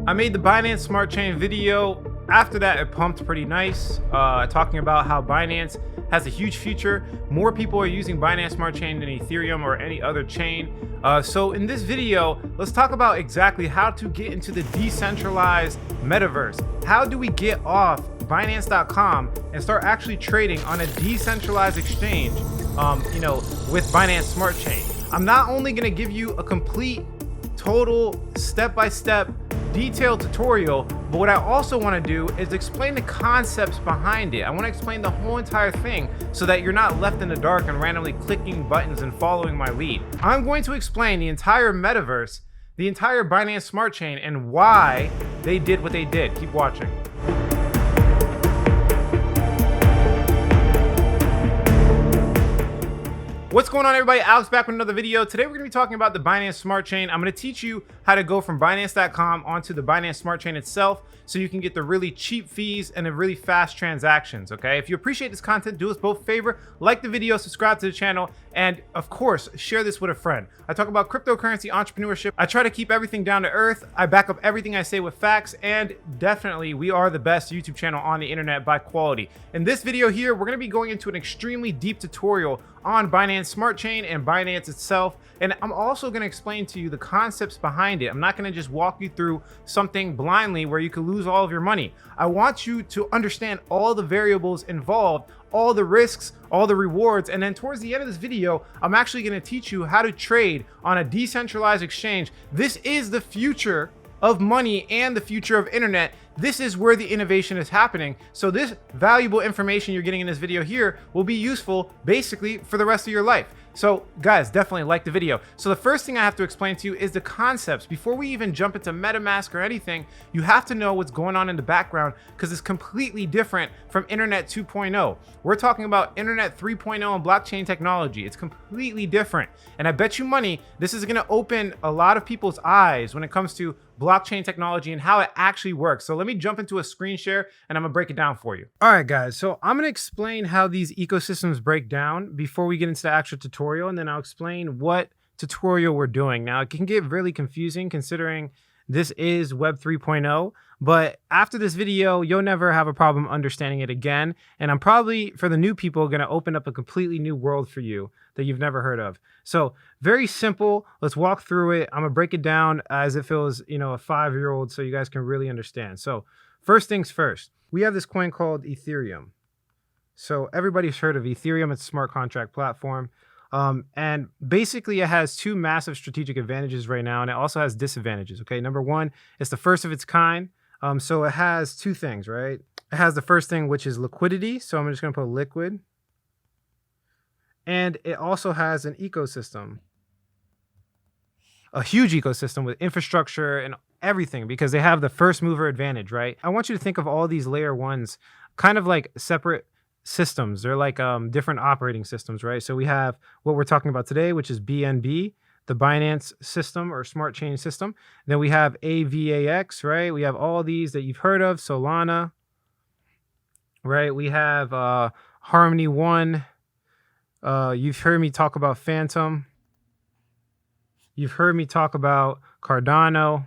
I made the Binance Smart Chain video. After that, it pumped pretty nice, talking about how Binance has a huge future. More people are using Binance Smart Chain than Ethereum or any other chain. So in this video, let's talk about exactly how to get into the decentralized metaverse. How do we get off Binance.com and start actually trading on a decentralized exchange, with Binance Smart Chain? I'm not only gonna give you a complete, total, step-by-step detailed tutorial, but what I also want to do is explain the concepts behind it. I want to explain the whole entire thing so that you're not left in the dark and randomly clicking buttons and following my lead. I'm going to explain the entire metaverse, the entire Binance Smart Chain, and why they did what they did. Keep watching. What's going on, everybody? Alex back with another video. Today we're going to be talking about the Binance Smart Chain. I'm going to teach you how to go from Binance.com onto the Binance Smart Chain itself so you can get the really cheap fees and the really fast transactions, okay? If you appreciate this content, do us both a favor, like the video, subscribe to the channel, and of course, share this with a friend. I talk about cryptocurrency entrepreneurship. I try to keep everything down to earth. I back up everything I say with facts, and definitely we are the best YouTube channel on the internet by quality. In this video here, we're going to be going into an extremely deep tutorial on Binance Smart Chain and Binance itself. And I'm also going to explain to you the concepts behind it. I'm not going to just walk you through something blindly where you could lose all of your money. I want you to understand all the variables involved, all the risks, all the rewards, and then towards the end of this video, I'm actually going to teach you how to trade on a decentralized exchange. This is the future of money and the future of internet. This is where the innovation is happening. So this valuable information you're getting in this video here will be useful basically for the rest of your life. So guys, definitely like the video. So the first thing I have to explain to you is the concepts. Before we even jump into Metamask or anything, you have to know what's going on in the background because it's completely different from Internet 2.0. We're talking about Internet 3.0 and blockchain technology. It's completely different. And I bet you money, this is gonna open a lot of people's eyes when it comes to blockchain technology and how it actually works. So let me jump into a screen share and I'm gonna break it down for you. All right, guys, so I'm gonna explain how these ecosystems break down before we get into the actual tutorial, and then I'll explain what tutorial we're doing. Now, it can get really confusing considering this is Web 3.0, but after this video, you'll never have a problem understanding it again. And I'm probably, for the new people, gonna open up a completely new world for you that you've never heard of. So very simple, let's walk through it. I'm gonna break it down as if it was, a 5-year-old so you guys can really understand. So first things first, we have this coin called Ethereum. So everybody's heard of Ethereum. It's a smart contract platform. And basically it has two massive strategic advantages right now, and it also has disadvantages, okay? Number one, it's the first of its kind. So it has two things, right? It has the first thing, which is liquidity. So I'm just gonna put liquid. And it also has an ecosystem, a huge ecosystem with infrastructure and everything because they have the first mover advantage, right? I want you to think of all these layer ones kind of like separate systems. They're like different operating systems, right? So we have what we're talking about today, which is BNB, the Binance system or smart chain system. Then we have AVAX, right? We have all these that you've heard of, Solana, right? We have Harmony One. You've heard me talk about Phantom. You've heard me talk about Cardano.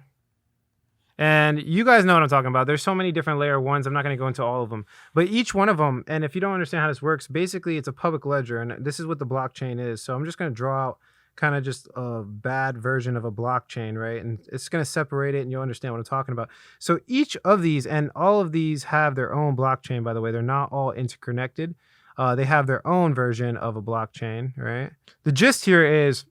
And you guys know what I'm talking about. There's so many different layer ones. I'm not going to go into all of them. But each one of them, and if you don't understand how this works, basically it's a public ledger. And this is what the blockchain is. So I'm just going to draw out kind of just a bad version of a blockchain, right? And it's going to separate it and you'll understand what I'm talking about. So each of these, and all of these have their own blockchain, by the way. They're not all interconnected. They have their own version of a blockchain, right? The gist here is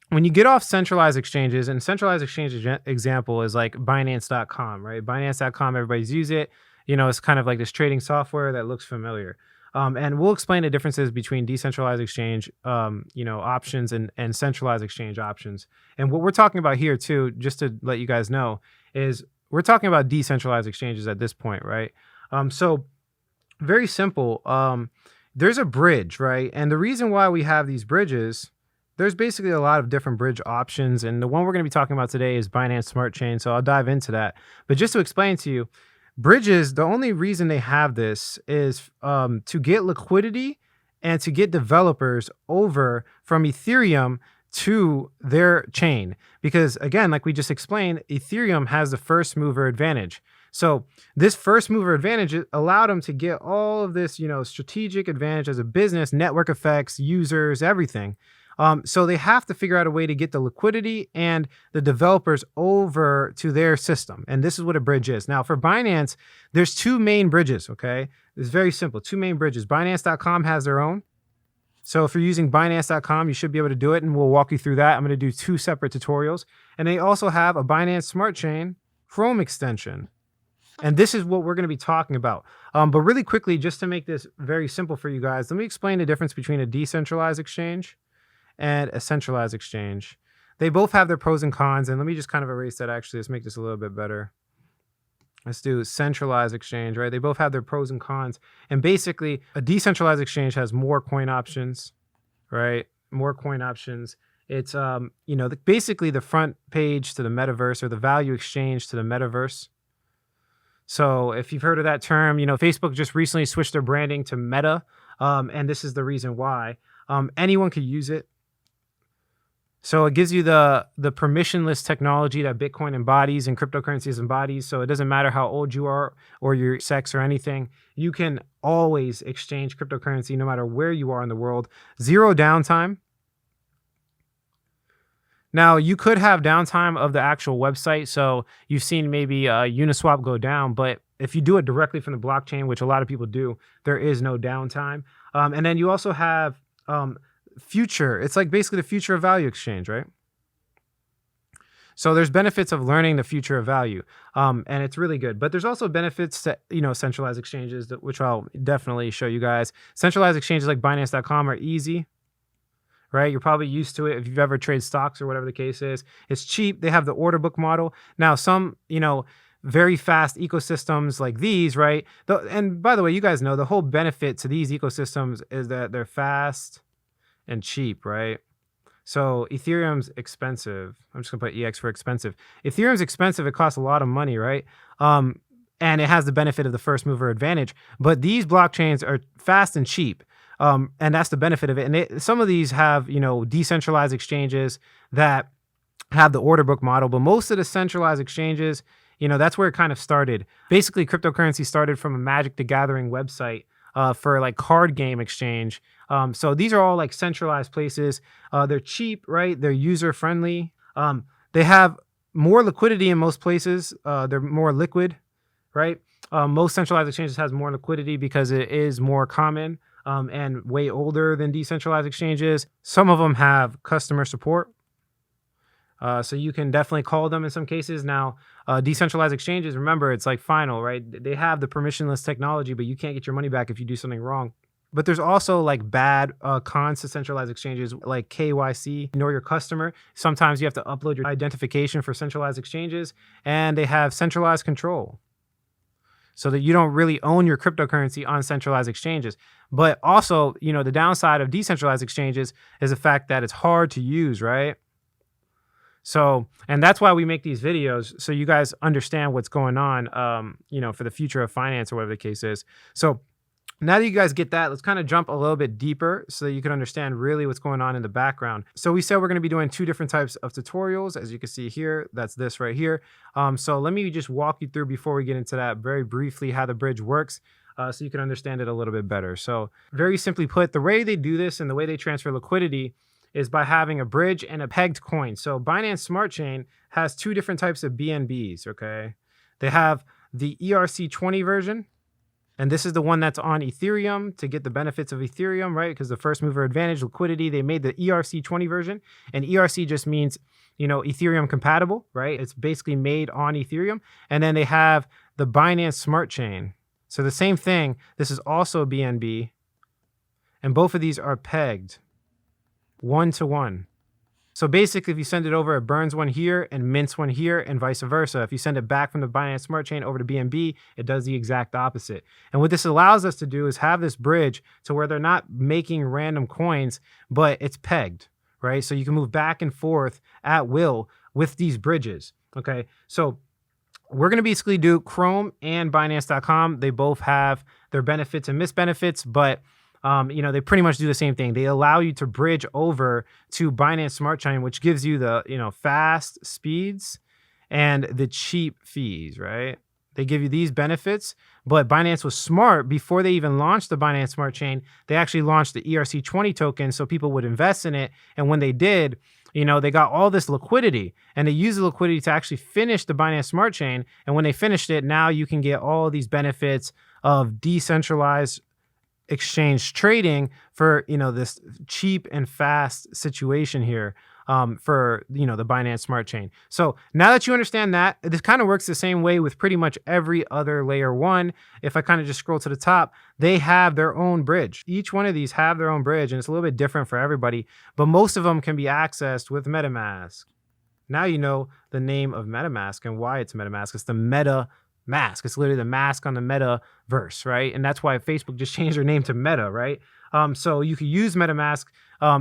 when you get off centralized exchanges, and centralized exchange example is like Binance.com, right? Binance.com, everybody's used it. It's kind of like this trading software that looks familiar. And we'll explain the differences between decentralized exchange, options and centralized exchange options. And what we're talking about here too, just to let you guys know, is we're talking about decentralized exchanges at this point, right? So very simple. There's a bridge, right? And the reason why we have these bridges, there's basically a lot of different bridge options. And the one we're going to be talking about today is Binance Smart Chain. So I'll dive into that. But just to explain to you, bridges, the only reason they have this is to get liquidity and to get developers over from Ethereum to their chain. Because again, like we just explained, Ethereum has the first mover advantage. So this first mover advantage allowed them to get all of this, strategic advantage as a business, network effects, users, everything. So they have to figure out a way to get the liquidity and the developers over to their system. And this is what a bridge is. Now for Binance, there's two main bridges, okay? It's very simple, two main bridges. Binance.com has their own. So if you're using Binance.com, you should be able to do it, and we'll walk you through that. I'm going to do two separate tutorials. And they also have a Binance Smart Chain Chrome extension. And this is what we're going to be talking about. But really quickly, just to make this very simple for you guys, let me explain the difference between a decentralized exchange and a centralized exchange. They both have their pros and cons. And let me just kind of erase that actually. Let's make this a little bit better. Let's do centralized exchange, right? They both have their pros and cons. And basically, a decentralized exchange has more coin options, right? More coin options. It's, basically the front page to the metaverse, or the value exchange to the metaverse. So if you've heard of that term, Facebook just recently switched their branding to Meta. And this is the reason why. Anyone could use it. So it gives you the permissionless technology that Bitcoin embodies and cryptocurrencies embodies. So it doesn't matter how old you are or your sex or anything. You can always exchange cryptocurrency no matter where you are in the world. Zero downtime. Now, you could have downtime of the actual website. So you've seen maybe Uniswap go down, but if you do it directly from the blockchain, which a lot of people do, there is no downtime. And then you also have future. It's like basically the future of value exchange, right? So there's benefits of learning the future of value, and it's really good. But there's also benefits to, centralized exchanges, which I'll definitely show you guys. Centralized exchanges like Binance.com are easy. Right? You're probably used to it if you've ever traded stocks or whatever the case is. It's cheap. They have the order book model. Now, some, very fast ecosystems like these, right? And by the way, you guys know the whole benefit to these ecosystems is that they're fast and cheap, right? So Ethereum's expensive. I'm just going to put EX for expensive. Ethereum's expensive. It costs a lot of money, right? And it has the benefit of the first mover advantage. But these blockchains are fast and cheap. And that's the benefit of it. And some of these have, decentralized exchanges that have the order book model, but most of the centralized exchanges, that's where it kind of started. Basically, cryptocurrency started from a Magic the Gathering website for like card game exchange. So these are all like centralized places. They're cheap, right? They're user friendly. They have more liquidity in most places. They're more liquid, right? Most centralized exchanges has more liquidity because it is more common. And way older than decentralized exchanges. Some of them have customer support. So you can definitely call them in some cases. Now, decentralized exchanges, remember, it's like final, right? They have the permissionless technology, but you can't get your money back if you do something wrong. But there's also like bad cons to centralized exchanges like KYC, know your customer. Sometimes you have to upload your identification for centralized exchanges, and they have centralized control, so that you don't really own your cryptocurrency on centralized exchanges. But also, the downside of decentralized exchanges is the fact that it's hard to use, right? So, and that's why we make these videos, so you guys understand what's going on, for the future of finance or whatever the case is. So now that you guys get that, let's kind of jump a little bit deeper so that you can understand really what's going on in the background. So we said we're going to be doing two different types of tutorials. As you can see here, that's this right here. So let me just walk you through before we get into that very briefly how the bridge works, so you can understand it a little bit better. So very simply put, the way they do this and the way they transfer liquidity is by having a bridge and a pegged coin. So Binance Smart Chain has two different types of BNBs, okay? They have the ERC20 version, and this is the one that's on Ethereum to get the benefits of Ethereum, right? Because the first mover advantage, liquidity, they made the ERC20 version. And ERC just means, Ethereum compatible, right? It's basically made on Ethereum. And then they have the Binance Smart Chain. So the same thing, this is also BNB. And both of these are pegged 1-to-1. So basically, if you send it over, it burns one here and mints one here, and vice versa. If you send it back from the Binance Smart Chain over to BNB, it does the exact opposite. And what this allows us to do is have this bridge to where they're not making random coins, but it's pegged, right? So you can move back and forth at will with these bridges, okay? So we're going to basically do Chrome and Binance.com. They both have their benefits and misbenefits, but They pretty much do the same thing. They allow you to bridge over to Binance Smart Chain, which gives you the, fast speeds and the cheap fees, right? They give you these benefits, but Binance was smart. Before they even launched the Binance Smart Chain, they actually launched the ERC20 token so people would invest in it. And when they did, they got all this liquidity, and they used the liquidity to actually finish the Binance Smart Chain. And when they finished it, now you can get all these benefits of decentralized exchange trading for, this cheap and fast situation here. For the Binance Smart Chain. So now that you understand that, this kind of works the same way with pretty much every other layer one. If I kind of just scroll to the top, they have their own bridge. Each one of these have their own bridge, and it's a little bit different for everybody, but most of them can be accessed with Metamask. Now you know the name of Metamask and why it's Metamask. It's the Meta Mask. It's literally the mask on the metaverse, right? And that's why Facebook just changed their name to Meta, right? So you can use Metamask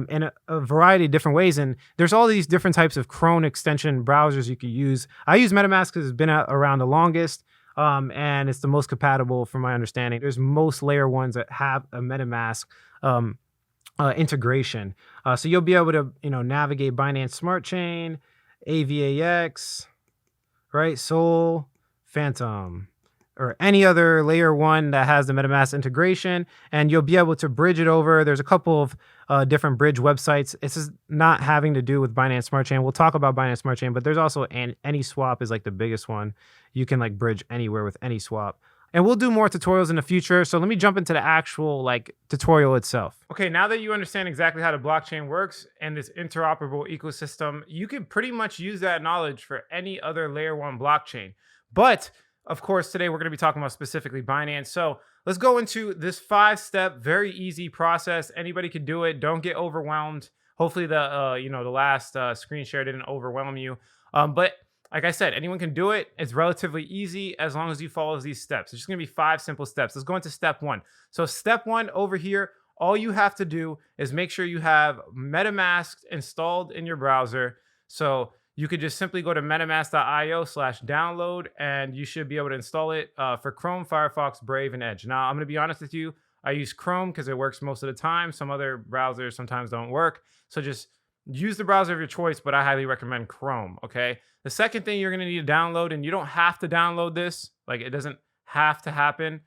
in a variety of different ways. And there's all these different types of Chrome extension browsers you can use. I use Metamask because it's been around the longest, and it's the most compatible from my understanding. There's most layer ones that have a Metamask integration. So you'll be able to, navigate Binance Smart Chain, AVAX, right? Sol, Phantom, or any other layer one that has the MetaMask integration, and you'll be able to bridge it over. There's a couple of different bridge websites. This is not having to do with Binance Smart Chain. We'll talk about Binance Smart Chain, but there's also AnySwap is like the biggest one. You can like bridge anywhere with AnySwap. And we'll do more tutorials in the future. So let me jump into the actual tutorial itself. Okay, now that you understand exactly how the blockchain works and this interoperable ecosystem, you can pretty much use that knowledge for any other layer one blockchain. But of course, today we're going to be talking about specifically Binance. So let's go into this 5-step, very easy process. Anybody can do it. Don't get overwhelmed. Hopefully the last screen share didn't overwhelm you. But like I said, anyone can do it. It's relatively easy as long as you follow these steps. It's just going to be 5 simple steps. Let's go into step 1. So step 1 over here, all you have to do is make sure you have MetaMask installed in your browser. So you could just simply go to metamask.io/download, and you should be able to install it for Chrome, Firefox, Brave, and Edge. Now, I'm going to be honest with you. I use Chrome because it works most of the time. Some other browsers sometimes don't work. So just use the browser of your choice, but I highly recommend Chrome, okay? The second thing you're going to need to download, and you don't have to download this. It doesn't have to happen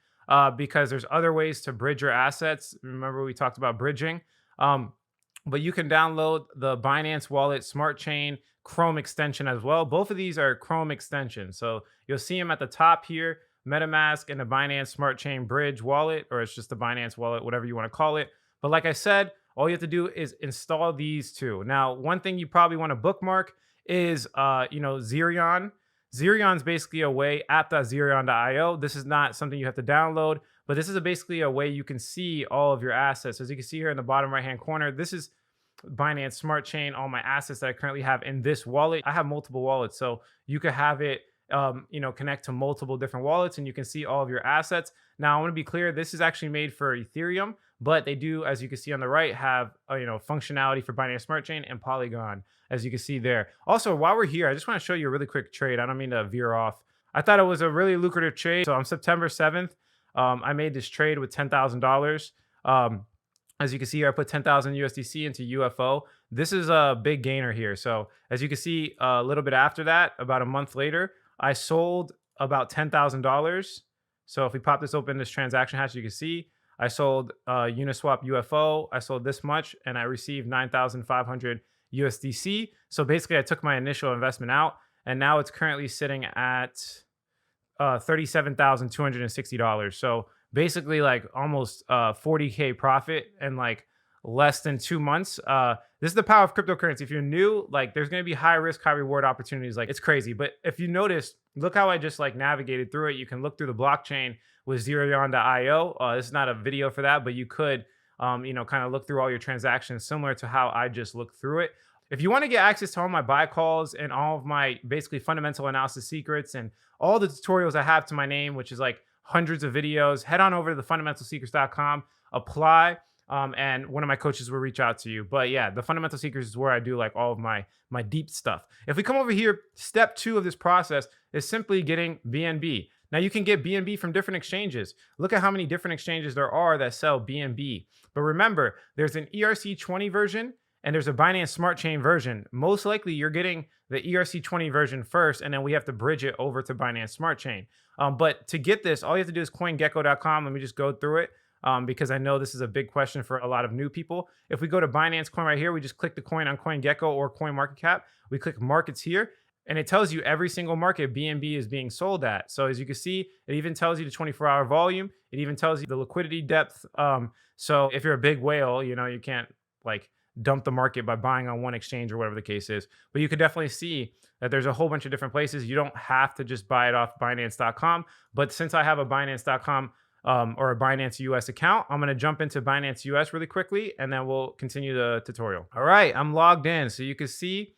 because there's other ways to bridge your assets. Remember, we talked about bridging. But you can download the Binance Wallet Smart Chain Chrome extension as well. Both of these are Chrome extensions. So you'll see them at the top here, MetaMask and the Binance Smart Chain Bridge Wallet, or it's just the Binance Wallet, whatever you want to call it. But like I said, all you have to do is install these two. Now, one thing you probably want to bookmark is, Xerion. Xerion's basically a way, app.xerion.io. This is not something you have to download, but this is basically a way you can see all of your assets. As you can see here in the bottom right-hand corner, this is Binance Smart Chain, all my assets that I currently have in this wallet. I have multiple wallets, so you could have it, connect to multiple different wallets, and you can see all of your assets. Now, I want to be clear, this is actually made for Ethereum, but they do, as you can see on the right, have functionality for Binance Smart Chain and Polygon, as you can see there. Also, while we're here, I just want to show you a really quick trade. I don't mean to veer off. I thought it was a really lucrative trade. So on September 7th, I made this trade with $10,000. As you can see here, I put 10,000 USDC into UFO. This is a big gainer here. So as you can see, a little bit after that, about a month later, I sold about $10,000. So if we pop this open, this transaction hash, you can see I sold Uniswap UFO. I sold this much, and I received 9,500 USDC. So basically, I took my initial investment out, and now it's currently sitting at $37,260. So basically almost 40K profit in less than 2 months. This is the power of cryptocurrency. If you're new, there's going to be high risk, high reward opportunities. It's crazy. But if you notice, look how I just navigated through it. You can look through the blockchain with Xerion.io. This is not a video for that, but you could, kind of look through all your transactions similar to how I just looked through it. If you want to get access to all my buy calls and all of my basically fundamental analysis secrets and all the tutorials I have to my name, which is hundreds of videos, head on over to thefundamentalsecrets.com, apply, and one of my coaches will reach out to you. But yeah, the Fundamental Secrets is where I do all of my deep stuff. If we come over here, step 2 of this process is simply getting BNB. Now you can get BNB from different exchanges. Look at how many different exchanges there are that sell BNB. But remember, there's an ERC20 version and there's a Binance Smart Chain version. Most likely you're getting the ERC20 version first, and then we have to bridge it over to Binance Smart Chain. But to get this, all you have to do is coingecko.com. Let me just go through it because I know this is a big question for a lot of new people. If we go to Binance Coin right here, we just click the coin on CoinGecko or CoinMarketCap. We click markets here, and it tells you every single market BNB is being sold at. So as you can see, it even tells you the 24-hour volume. It even tells you the liquidity depth. So if you're a big whale, you know, you can't like dump the market by buying on one exchange or whatever the case is. But you could definitely see that there's a whole bunch of different places. You don't have to just buy it off Binance.com. But since I have a Binance.com or a Binance US account, I'm going to jump into Binance US really quickly, and then we'll continue the tutorial. All right, I'm logged in. So you can see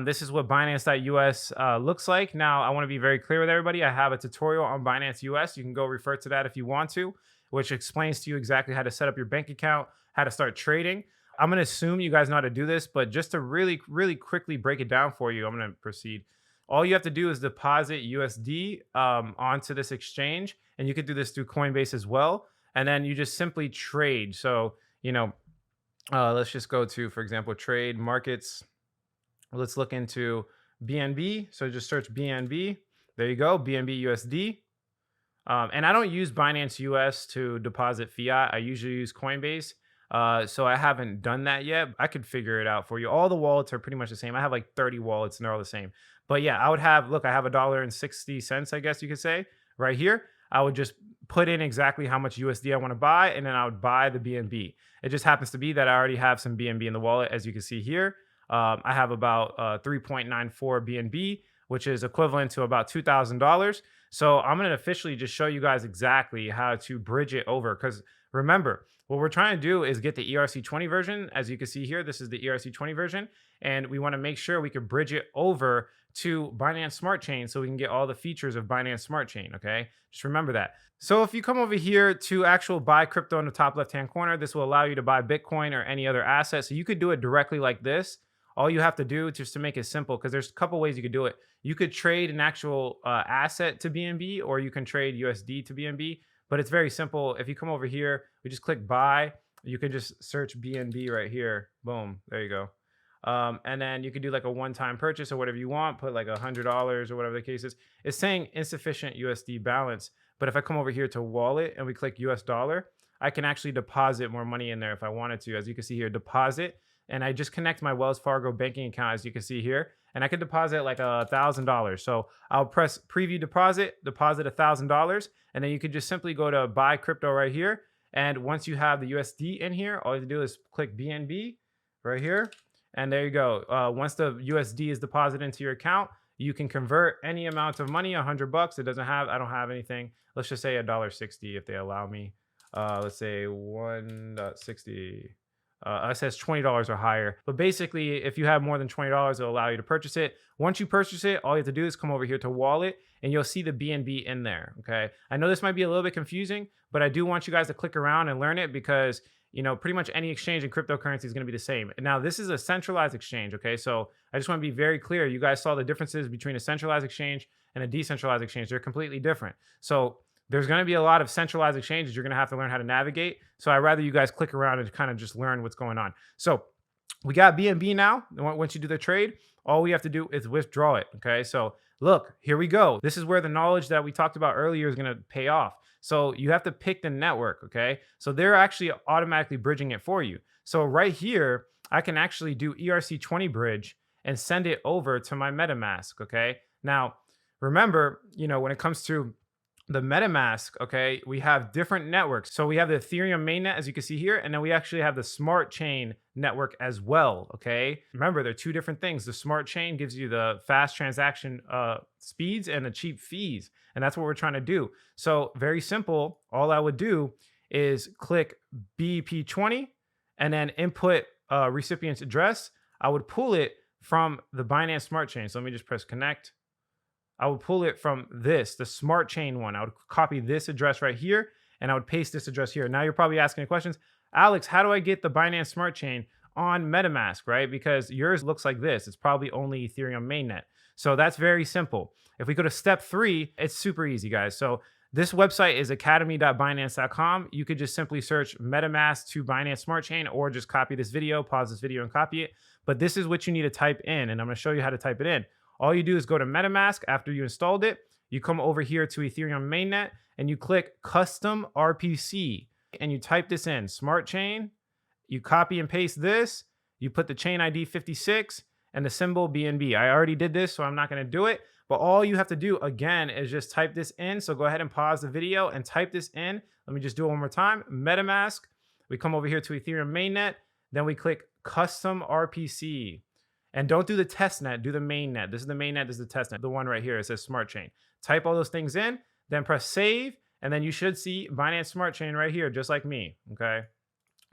this is what Binance.us looks like. Now, I want to be very clear with everybody. I have a tutorial on Binance US. You can go refer to that if you want to, which explains to you exactly how to set up your bank account, how to start trading. I'm going to assume you guys know how to do this, but just to really, really quickly break it down for you, I'm going to proceed. All you have to do is deposit USD onto this exchange, and you could do this through Coinbase as well. And then you just simply trade. So, you know, let's just go to, for example, trade markets. Let's look into BNB. So just search BNB. There you go, BNB USD. And I don't use Binance US to deposit fiat. I usually use Coinbase. So I haven't done that yet. I could figure it out for you. All the wallets are pretty much the same. I have like 30 wallets and they're all the same. But yeah, I would have, look, I have $1.60, I guess you could say, right here. I would just put in exactly how much USD I want to buy, and then I would buy the BNB. It just happens to be that I already have some BNB in the wallet, as you can see here. I have about 3.94 BNB, which is equivalent to about $2,000. So I'm going to officially just show you guys exactly how to bridge it over. Because remember, what we're trying to do is get the ERC20 version. As you can see here, this is the ERC20 version. And we want to make sure we can bridge it over to Binance Smart Chain so we can get all the features of Binance Smart Chain, okay? Just remember that. So if you come over here to actual buy crypto in the top left-hand corner, this will allow you to buy Bitcoin or any other asset. So you could do it directly like this. All you have to do, just to make it simple, because there's a couple ways you could do it. You could trade an actual asset to BNB, or you can trade USD to BNB, but it's very simple. If you come over here, we just click buy. You can just search BNB right here. Boom, there you go. And then you could do like a one-time purchase or whatever you want, put like $100 or whatever the case is. It's saying insufficient USD balance. But if I come over here to wallet and we click US dollar, I can actually deposit more money in there if I wanted to. As you can see here, deposit. And I just connect my Wells Fargo banking account, as you can see here, and I could deposit like $1,000. So I'll press preview deposit $1,000, and then you could just simply go to buy crypto right here. And once you have the USD in here, all you have to do is click BNB right here, and there you go. Once the USD is deposited into your account, you can convert any amount of money, $100. It doesn't have, I don't have anything. Let's just say $1.60 if they allow me. Let's say 1.60. It says $20 or higher. But basically, if you have more than $20, it'll allow you to purchase it. Once you purchase it, all you have to do is come over here to wallet, and you'll see the BNB in there, okay? I know this might be a little bit confusing, but I do want you guys to click around and learn it because, you know, pretty much any exchange in cryptocurrency is going to be the same. Now, this is a centralized exchange, okay? So I just want to be very clear. You guys saw the differences between a centralized exchange and a decentralized exchange. They're completely different. So there's going to be a lot of centralized exchanges you're going to have to learn how to navigate. So I'd rather you guys click around and kind of just learn what's going on. So we got BNB now. Once you do the trade, all we have to do is withdraw it. Okay. So look, here we go. This is where the knowledge that we talked about earlier is going to pay off. So you have to pick the network. Okay. So they're actually automatically bridging it for you. So right here, I can actually do ERC20 bridge and send it over to my Metamask. Okay. Now, remember, you know, when it comes to the Metamask, okay, we have different networks. So we have the Ethereum mainnet, as you can see here, and then we actually have the Smart Chain network as well, okay? Remember, they're two different things. The Smart Chain gives you the fast transaction speeds and the cheap fees, and that's what we're trying to do. So very simple. All I would do is click BP20 and then input recipient's address. I would pull it from the Binance Smart Chain. So let me just press connect. I would pull it from this, the Smart Chain one. I would copy this address right here, and I would paste this address here. Now you're probably asking me questions. Alex, how do I get the Binance Smart Chain on MetaMask, right? Because yours looks like this. It's probably only Ethereum mainnet. So that's very simple. If we go to step 3, it's super easy, guys. So this website is academy.binance.com. You could just simply search MetaMask to Binance Smart Chain, or just copy this video, pause this video and copy it. But this is what you need to type in, and I'm going to show you how to type it in. All you do is go to MetaMask after you installed it. You come over here to Ethereum mainnet and you click custom RPC and you type this in, Smart Chain. You copy and paste this. You put the chain ID 56 and the symbol BNB. I already did this, so I'm not going to do it. But all you have to do, again, is just type this in. So go ahead and pause the video and type this in. Let me just do it one more time. MetaMask. We come over here to Ethereum mainnet. Then we click custom RPC. And don't do the test net, do the mainnet. This is the mainnet, this is the test net. The one right here, it says Smart Chain. Type all those things in, then press save, and then you should see Binance Smart Chain right here, just like me, okay?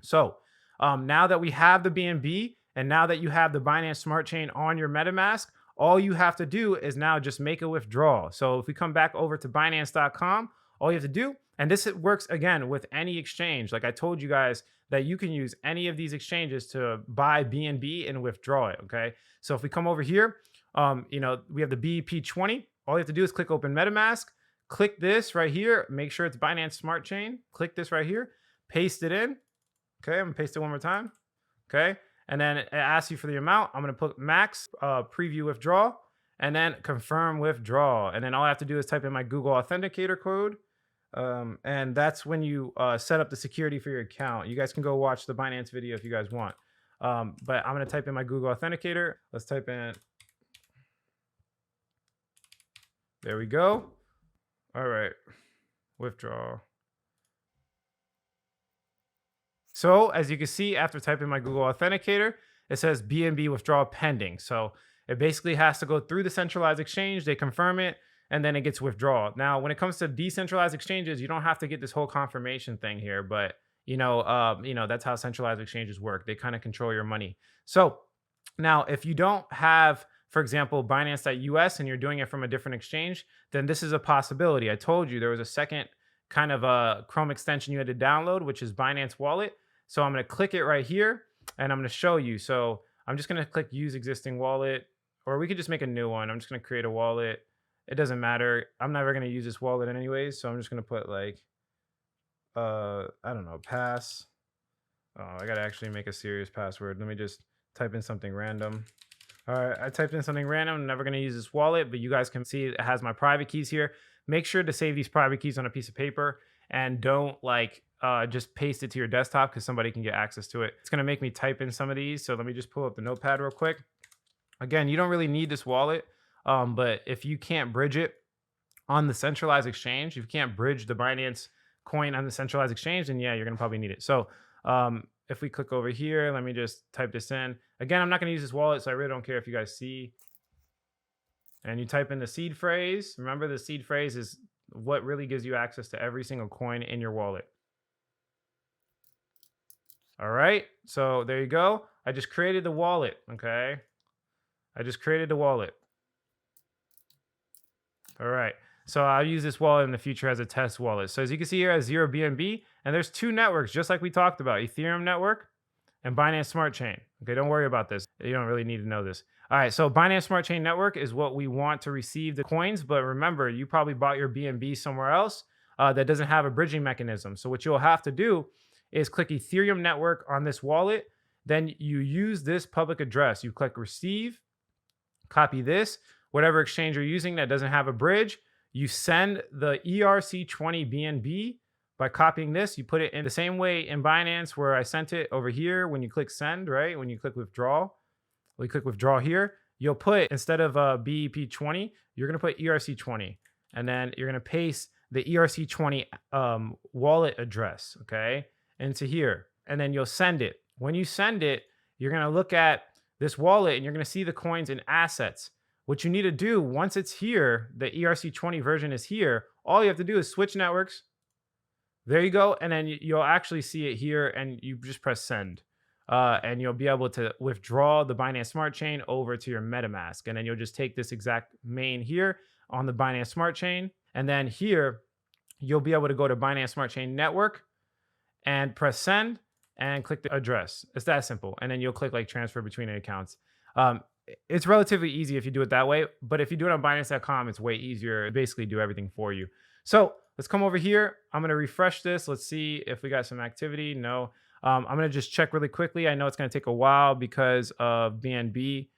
So now that we have the BNB, and now that you have the Binance Smart Chain on your MetaMask, all you have to do is now just make a withdrawal. So if we come back over to Binance.com, all you have to do, and this works again with any exchange. Like I told you guys that you can use any of these exchanges to buy BNB and withdraw it, okay? So if we come over here, we have the BEP20. All you have to do is click open MetaMask, click this right here, make sure it's Binance Smart Chain, click this right here, paste it in. Okay, I'm gonna paste it one more time. Okay, and then it asks you for the amount. I'm gonna put max, preview withdrawal, and then confirm withdrawal. And then all I have to do is type in my Google Authenticator code. And that's when you set up the security for your account. You guys can go watch the Binance video if you guys want. But I'm gonna type in my Google Authenticator. Let's type in. There we go. All right, withdraw. So as you can see, after typing my Google Authenticator, it says BNB withdrawal pending. So it basically has to go through the centralized exchange. They confirm it, and then it gets withdrawal. Now, when it comes to decentralized exchanges, you don't have to get this whole confirmation thing here, but that's how centralized exchanges work. They kind of control your money. So now, if you don't have, for example, Binance US and you're doing it from a different exchange, then this is a possibility. I told you there was a second kind of a Chrome extension you had to download, which is Binance Wallet. So I'm going to click it right here and I'm going to show you. So I'm just going to click use existing wallet, or we could just make a new one. I'm just going to create a wallet. It doesn't matter. I'm never going to use this wallet anyways. So I'm just going to put like, I don't know, pass. Oh, I got to actually make a serious password. Let me just type in something random. All right, I typed in something random. I'm never going to use this wallet, but you guys can see it has my private keys here. Make sure to save these private keys on a piece of paper and don't just paste it to your desktop because somebody can get access to it. It's going to make me type in some of these. So let me just pull up the notepad real quick. Again, you don't really need this wallet, but if you can't bridge it on the centralized exchange, if you can't bridge the Binance coin on the centralized exchange, then yeah, you're going to probably need it. So if we click over here, let me just type this in. Again, I'm not going to use this wallet, so I really don't care if you guys see. And you type in the seed phrase. Remember, the seed phrase is what really gives you access to every single coin in your wallet. All right, so there you go. I just created the wallet, okay? I just created the wallet. All right, so I'll use this wallet in the future as a test wallet. So as you can see here, it has 0 BNB, and there's 2 networks, just like we talked about, Ethereum network and Binance Smart Chain. Okay, don't worry about this. You don't really need to know this. All right, so Binance Smart Chain network is what we want to receive the coins, but remember, you probably bought your BNB somewhere else that doesn't have a bridging mechanism. So what you'll have to do is click Ethereum network on this wallet. Then you use this public address. You click receive, copy this, whatever exchange you're using that doesn't have a bridge. You send the ERC20 BNB by copying this. You put it in the same way in Binance where I sent it over here when you click send, right? When you click withdraw, we click withdraw here. You'll put, instead of BEP20, you're going to put ERC20. And then you're going to paste the ERC20 wallet address, okay, into here. And then you'll send it. When you send it, you're going to look at this wallet and you're going to see the coins and assets. What you need to do once it's here, the ERC20 version is here, all you have to do is switch networks. There you go. And then you'll actually see it here and you just press send. And you'll be able to withdraw the Binance Smart Chain over to your MetaMask. And then you'll just take this exact main here on the Binance Smart Chain. And then here, you'll be able to go to Binance Smart Chain Network and press send and click the address. It's that simple. And then you'll click like transfer between the accounts. it's relatively easy if you do it that way. But if you do it on Binance.com, it's way easier. They basically do everything for you. So let's come over here. I'm going to refresh this. Let's see if we got some activity. No. I'm going to just check really quickly. I know it's going to take a while because of BNB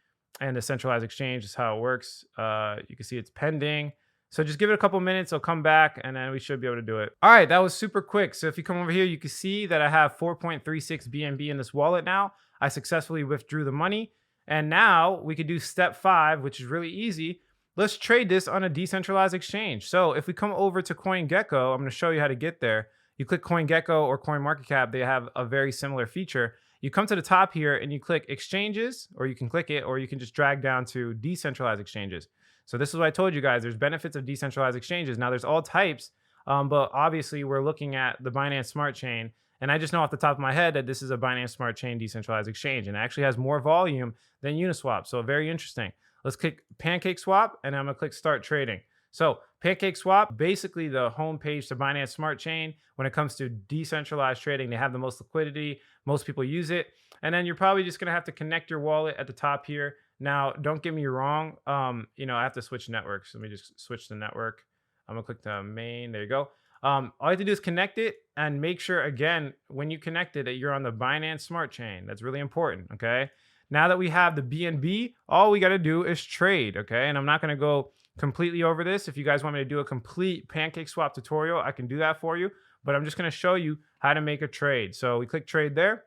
and the centralized exchange is how it works. You can see it's pending. So just give it a couple minutes. I'll come back and then we should be able to do it. All right, that was super quick. So if you come over here, you can see that I have 4.36 BNB in this wallet now. I successfully withdrew the money. And now we could do step 5, which is really easy. Let's trade this on a decentralized exchange. So if we come over to CoinGecko, I'm going to show you how to get there. You click CoinGecko or CoinMarketCap. They have a very similar feature. You come to the top here and you click exchanges, or you can click it, or you can just drag down to decentralized exchanges. So this is what I told you guys. There's benefits of decentralized exchanges. Now there's all types, but obviously we're looking at the Binance Smart Chain. And I just know off the top of my head that this is a Binance Smart Chain decentralized exchange, and it actually has more volume than Uniswap. So very interesting. Let's click Pancake Swap, and I'm gonna click Start Trading. So Pancake Swap, basically the homepage to Binance Smart Chain. When it comes to decentralized trading, they have the most liquidity. Most people use it. And then you're probably just gonna have to connect your wallet at the top here. Now, don't get me wrong. I have to switch networks. Let me just switch the network. I'm gonna click the main. There you go. All you have to do is connect it and make sure, again, when you connect it, that you're on the Binance Smart Chain. That's really important, okay? Now that we have the BNB, all we got to do is trade, okay? And I'm not going to go completely over this. If you guys want me to do a complete Pancake Swap tutorial, I can do that for you. But I'm just going to show you how to make a trade. So we click trade there,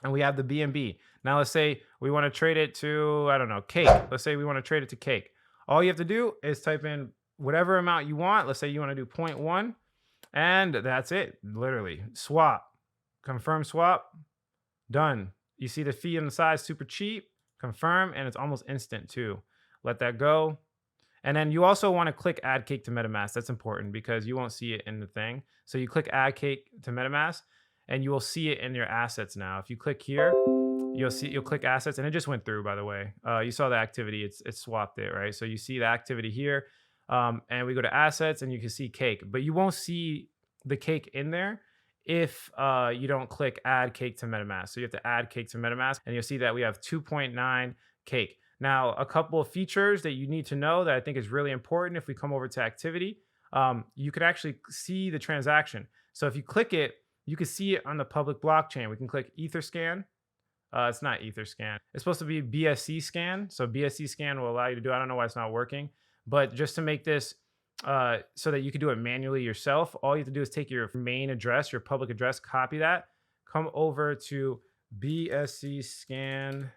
and we have the BNB. Now let's say we want to trade it to, I don't know, cake. Let's say we want to trade it to cake. All you have to do is type in whatever amount you want. Let's say you want to do 0.1. And that's it, literally. Swap, confirm swap, done. You see the fee on the side, super cheap, confirm, and it's almost instant too. Let that go. And then you also want to click add cake to Metamask. That's important because you won't see it in the thing. So you click add cake to Metamask and you will see it in your assets now. If you click here, you'll click assets, and it just went through, by the way. You saw the activity, it swapped it, right? So you see the activity here. And we go to assets and you can see cake, but you won't see the cake in there if you don't click add cake to MetaMask. So you have to add cake to MetaMask, and you'll see that we have 2.9 cake. Now, a couple of features that you need to know that I think is really important. If we come over to activity, you can actually see the transaction. So if you click it, you can see it on the public blockchain. We can click Etherscan. It's not Etherscan. It's supposed to be BSC scan. So BSC scan will allow you to do, I don't know why it's not working. But just to make this so that you can do it manually yourself, all you have to do is take your main address, your public address, copy that, come over to bscscan.com.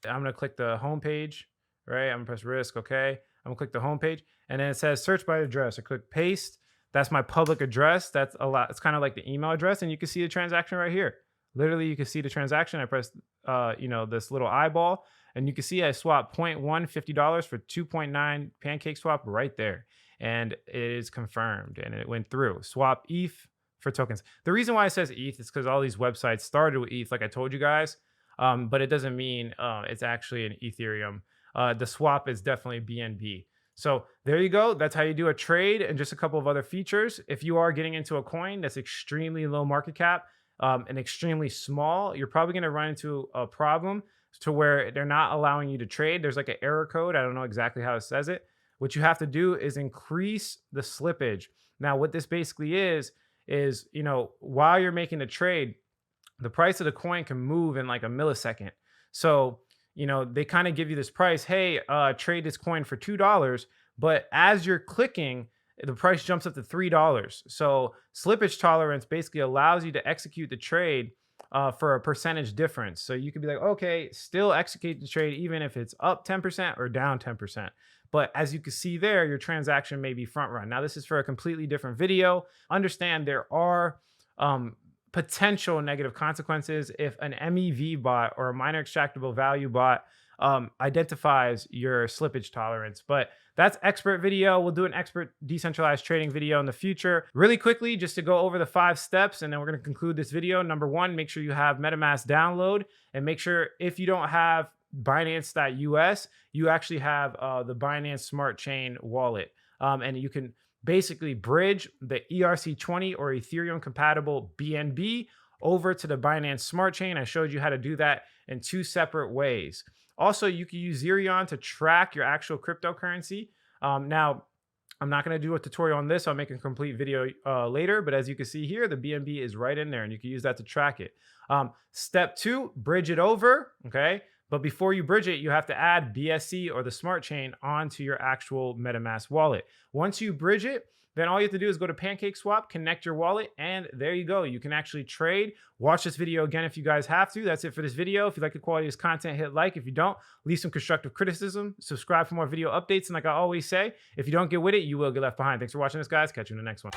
I'm going to click the home page, right? I'm going to press risk, okay? I'm going to click the home page, and then it says search by address. I click paste. That's my public address. That's a lot. It's kind of like the email address, and you can see the transaction right here. Literally, you can see the transaction. I press, this little eyeball, and you can see I swapped $0.150 for 2.9 Pancake Swap right there. And it is confirmed, and it went through. Swap ETH for tokens. The reason why it says ETH is because all these websites started with ETH, like I told you guys, but it doesn't mean it's actually an Ethereum. The swap is definitely BNB. So there you go. That's how you do a trade, and just a couple of other features. If you are getting into a coin that's extremely low market cap and extremely small, you're probably going to run into a problem to where they're not allowing you to trade. There's like an error code. I don't know exactly how it says it. What you have to do is increase the slippage. Now, what this basically is, while you're making a trade, the price of the coin can move in like a millisecond. So, they kind of give you this price, hey, trade this coin for $2. But as you're clicking, the price jumps up to $3. So slippage tolerance basically allows you to execute the trade for a percentage difference. So you could be like, okay, still execute the trade even if it's up 10% or down 10%. But as you can see there, your transaction may be front run. Now, this is for a completely different video. Understand there are potential negative consequences if an MEV bot or a miner extractable value bot identifies your slippage tolerance. But that's expert video. We'll do an expert decentralized trading video in the future. Really quickly, just to go over the 5 steps, and then we're going to conclude this video. Number 1, make sure you have Metamask download, and make sure if you don't have Binance.us, you actually have the Binance Smart Chain wallet. And you can basically bridge the ERC20 or Ethereum compatible BNB over to the Binance Smart Chain. I showed you how to do that in 2 separate ways. Also, you can use Xerion to track your actual cryptocurrency. Now, I'm not going to do a tutorial on this. I'll make a complete video later. But as you can see here, the BNB is right in there and you can use that to track it. Step 2, bridge it over. Okay. But before you bridge it, you have to add BSC or the Smart Chain onto your actual Metamask wallet. Once you bridge it, then all you have to do is go to PancakeSwap, connect your wallet, and there you go. You can actually trade. Watch this video again if you guys have to. That's it for this video. If you like the quality of this content, hit like. If you don't, leave some constructive criticism. Subscribe for more video updates. And like I always say, if you don't get with it, you will get left behind. Thanks for watching this, guys. Catch you in the next one.